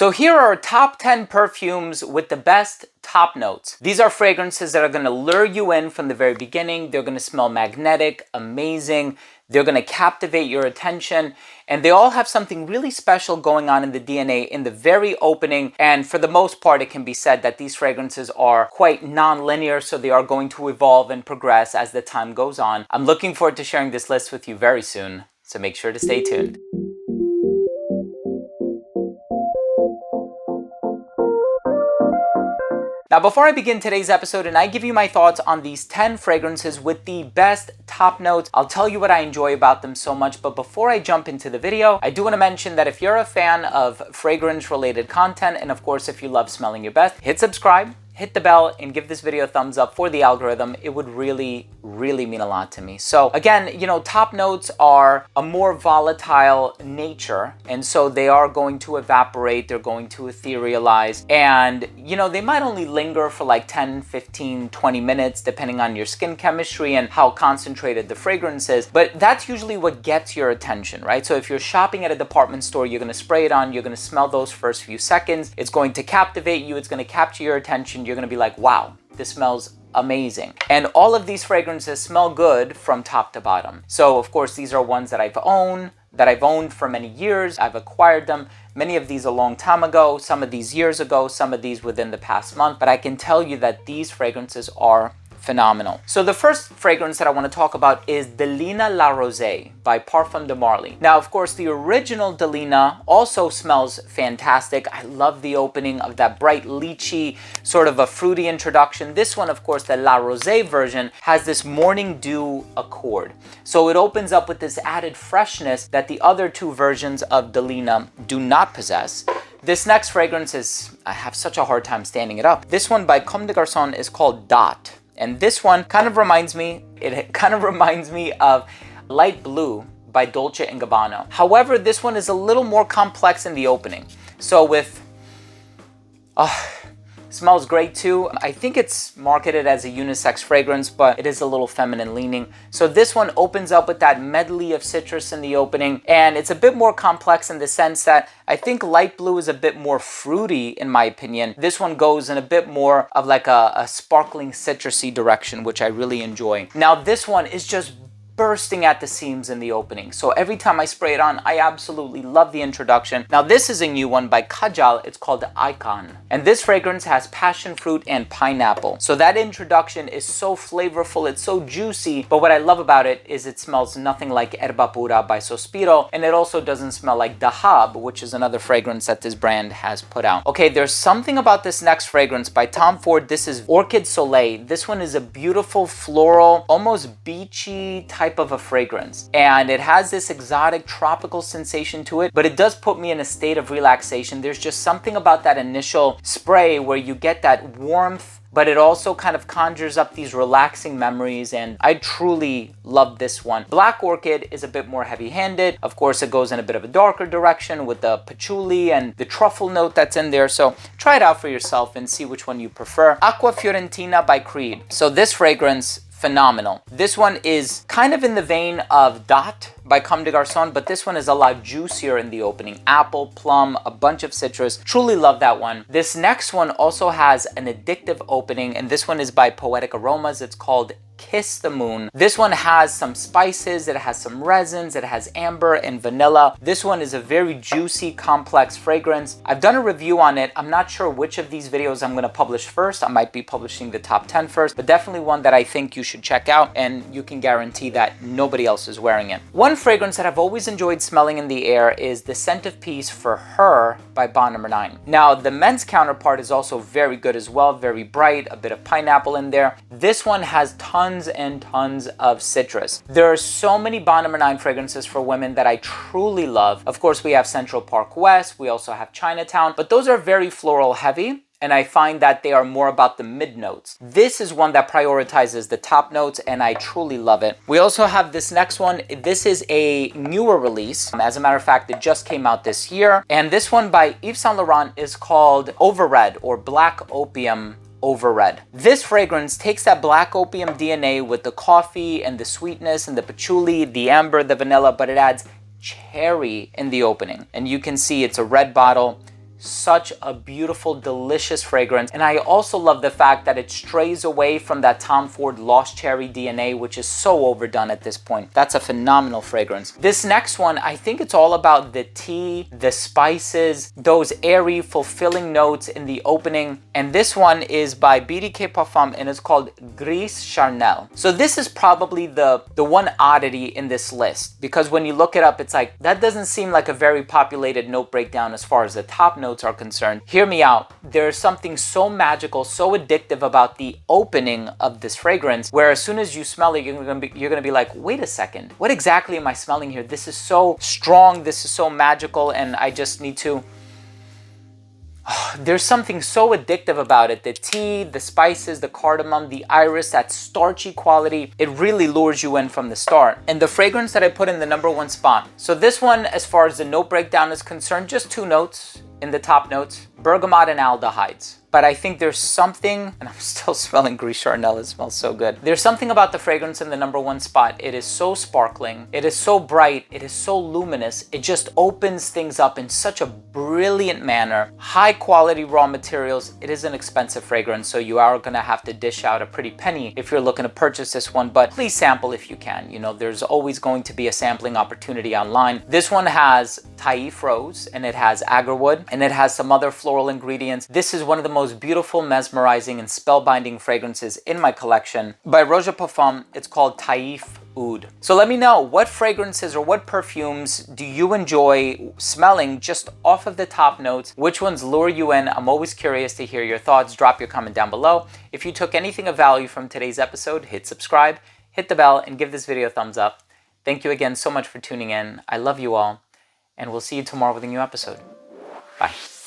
So here are our top 10 perfumes with the best top notes. These are fragrances that are going to lure you in from the very beginning. They're going to smell magnetic, amazing. They're going to captivate your attention, and they all have something really special going on in the DNA in the very opening. And for the most part, it can be said that these fragrances are quite non-linear, so they are going to evolve and progress as the time goes on. I'm looking forward to sharing this list with you very soon, so make sure to stay tuned. Now, before I begin today's episode and I give you my thoughts on these 10 fragrances with the best top notes, I'll tell you what I enjoy about them so much. But before I jump into the video, I do want to mention that if you're a fan of fragrance-related content, and of course, if you love smelling your best, hit subscribe, hit the bell, and give this video a thumbs up for the algorithm. It would really mean a lot to me. So again, you know, top notes are a more volatile nature, and so they are going to evaporate, they're going to etherealize, and you know, they might only linger for like 10, 15, 20 minutes depending on your skin chemistry and how concentrated the fragrance is, but that's usually what gets your attention, right? So if you're shopping at a department store, you're going to spray it on, you're going to smell those first few seconds, it's going to captivate you, it's going to capture your attention, you're going to be like, wow, this smells amazing. And all of these fragrances smell good from top to bottom. So of course, these are ones that I've owned for many years. I've acquired them, many of these a long time ago, some of these years ago, some of these within the past month, but I can tell you that these fragrances are phenomenal. So the first fragrance that I want to talk about is Delina La Rosée by Parfums de Marly. Now, of course, the original Delina also smells fantastic. I love the opening of that bright lychee, sort of a fruity introduction. This one, of course, the La Rosée version, has this morning dew accord. So it opens up with this added freshness that the other two versions of Delina do not possess. This next fragrance is, I have such a hard time standing it up. This one by Comme des Garçons is called Dot. And this one kind of reminds me of Light Blue by Dolce & Gabbana. However, this one is a little more complex in the opening. So smells great too. I think it's marketed as a unisex fragrance, but it is a little feminine leaning. So this one opens up with that medley of citrus in the opening, and it's a bit more complex in the sense that I think Light Blue is a bit more fruity in my opinion. This one goes in a bit more of like a sparkling citrusy direction, which I really enjoy. Now this one is just bursting at the seams in the opening. So every time I spray it on, I absolutely love the introduction. Now this is a new one by Kajal. It's called Icon. And this fragrance has passion fruit and pineapple. So that introduction is so flavorful, it's so juicy, but what I love about it is it smells nothing like Erba Pura by Sospiro, and it also doesn't smell like Dahab, which is another fragrance that this brand has put out. Okay, there's something about this next fragrance by Tom Ford. This is Orchid Soleil. This one is a beautiful floral, almost beachy type of a fragrance, and it has this exotic tropical sensation to it, but it does put me in a state of relaxation. There's just something about that initial spray where you get that warmth, but it also kind of conjures up these relaxing memories, and I truly love this one. Black Orchid is a bit more heavy-handed. Of course, it goes in a bit of a darker direction with the patchouli and the truffle note that's in there, so try it out for yourself and see which one you prefer. Aqua Fiorentina by Creed. So this fragrance, phenomenal. This one is kind of in the vein of Dot by Comme des Garçons, but this one is a lot juicier in the opening. Apple, plum, a bunch of citrus. Truly love that one. This next one also has an addictive opening, and this one is by Poetic Aromas. It's called Kiss the Moon. This one has some spices, it has some resins, it has amber and vanilla. This one is a very juicy, complex fragrance. I've done a review on it. I'm not sure which of these videos I'm going to publish first. I might be publishing the top 10 first, but definitely one that I think you should check out, and you can guarantee that nobody else is wearing it. One fragrance that I've always enjoyed smelling in the air is the Scent of Peace for Her by Bond No. 9. Now, the men's counterpart is also very good as well, very bright, a bit of pineapple in there. This one has tons and tons of citrus. There are so many Bond No. 9 fragrances for women that I truly love. Of course, we have Central Park West, we also have Chinatown, but those are very floral heavy, and I find that they are more about the mid notes. This is one that prioritizes the top notes, and I truly love it. We also have this next one. This is a newer release. As a matter of fact, it just came out this year, and this one by Yves Saint Laurent is called Over Red, or Black Opium Over Red. This fragrance takes that black opium DNA with the coffee and the sweetness and the patchouli, the amber, the vanilla, but it adds cherry in the opening. And you can see it's a red bottle, such a beautiful, delicious fragrance. And I also love the fact that it strays away from that Tom Ford Lost Cherry DNA, which is so overdone at this point. That's a phenomenal fragrance. This next one, I think it's all about the tea, the spices, those airy, fulfilling notes in the opening. And this one is by BDK Parfums and it's called Gris Charnel. So this is probably the one oddity in this list, because when you look it up, it's like, that doesn't seem like a very populated note breakdown as far as the top notes are concerned. Hear me out. There's something so magical, so addictive about the opening of this fragrance, where as soon as you smell it, you're gonna be like, wait a second, what exactly am I smelling here? This is so strong, this is so magical, and I just need to... There's something so addictive about it. The tea, the spices, the cardamom, the iris, that starchy quality, it really lures you in from the start. And the fragrance that I put in the #1 spot. So this one, as far as the note breakdown is concerned, just 2 notes in the top notes, bergamot and aldehydes. But I think there's something, and I'm still smelling Gris Charnel, it smells so good. There's something about the fragrance in the #1 spot. It is so sparkling, it is so bright, it is so luminous. It just opens things up in such a brilliant manner. High quality raw materials. It is an expensive fragrance, so you are gonna have to dish out a pretty penny if you're looking to purchase this one, but please sample if you can. You know, there's always going to be a sampling opportunity online. This one has Taif rose, and it has agarwood, and it has some other floral ingredients. This is one of the most beautiful, mesmerizing, and spellbinding fragrances in my collection. By Roja Parfum, it's called Taif Oud. So let me know, what fragrances or what perfumes do you enjoy smelling just off of the top notes? Which ones lure you in? I'm always curious to hear your thoughts. Drop your comment down below. If you took anything of value from today's episode, hit subscribe, hit the bell, and give this video a thumbs up. Thank you again so much for tuning in. I love you all, and we'll see you tomorrow with a new episode. Bye.